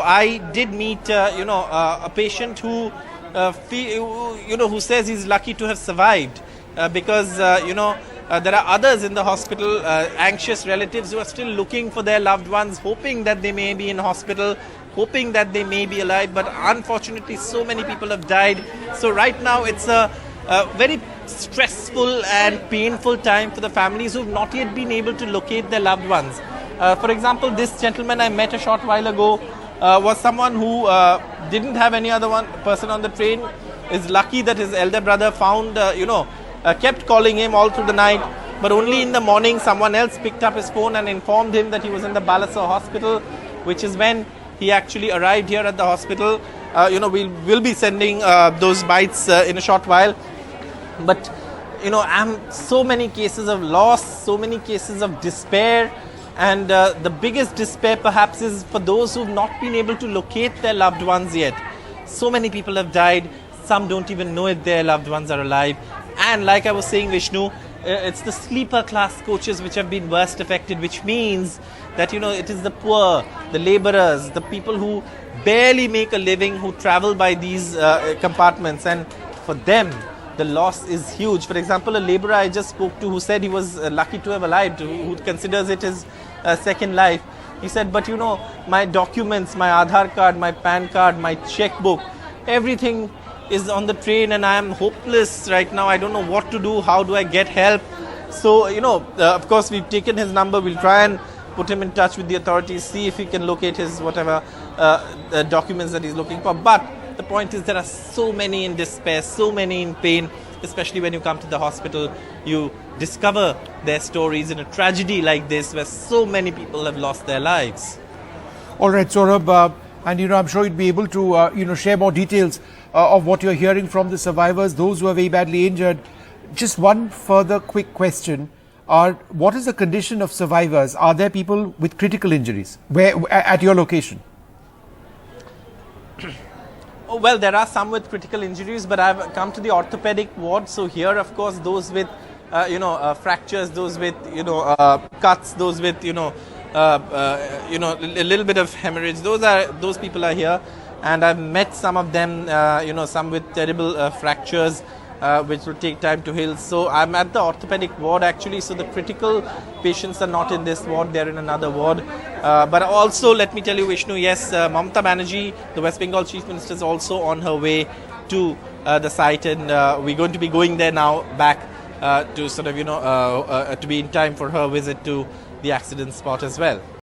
I did meet, a patient who, who says he's lucky to have survived because, there are others in the hospital, anxious relatives who are still looking for their loved ones, hoping that they may be in hospital, hoping that they may be alive. But unfortunately, so many people have died. So right now, it's a very stressful and painful time for the families who have not yet been able to locate their loved ones. For example, this gentleman I met a short while ago was someone who didn't have any other person on the train. Is lucky that his elder brother found, kept calling him all through the night, but only in the morning someone else picked up his phone and informed him that he was in the Balasore hospital, which is when he actually arrived here at the hospital. We'll be sending those bites in a short while. But, so many cases of loss, so many cases of despair. And the biggest despair perhaps is for those who've not been able to locate their loved ones yet. So many people have died. Some don't even know if their loved ones are alive. And like I was saying, Vishnu, it's the sleeper class coaches which have been worst affected, which means that, it is the poor, the laborers, the people who barely make a living, who travel by these compartments. And for them, the loss is huge. For example, a laborer I just spoke to who said he was lucky to have arrived, who considers it his second life. He said, but my documents, my Aadhaar card, my PAN card, my checkbook, everything is on the train and I am hopeless right now. I don't know what to do. How do I get help? So, of course, we've taken his number. We'll try and put him in touch with the authorities, see if he can locate his whatever documents that he's looking for. But the point is there are so many in despair, so many in pain, especially when you come to the hospital. You discover their stories in a tragedy like this where so many people have lost their lives. All right, Saurabh, and I'm sure you'd be able to share more details of what you're hearing from the survivors, those who are very badly injured. Just one further quick question. What is the condition of survivors? Are there people with critical injuries at your location? Oh, well, there are some with critical injuries, but I've come to the orthopedic ward. So here, of course, those with, fractures, those with, cuts, those with, a little bit of hemorrhage. Those people are here. And I've met some of them, some with terrible fractures, which will take time to heal. So I'm at the orthopedic ward actually. So the critical patients are not in this ward, they're in another ward. But also, let me tell you, Vishnu, yes, Mamata Banerjee, the West Bengal Chief Minister, is also on her way to the site. And we're going to be going there now back to sort of, to be in time for her visit to the accident spot as well.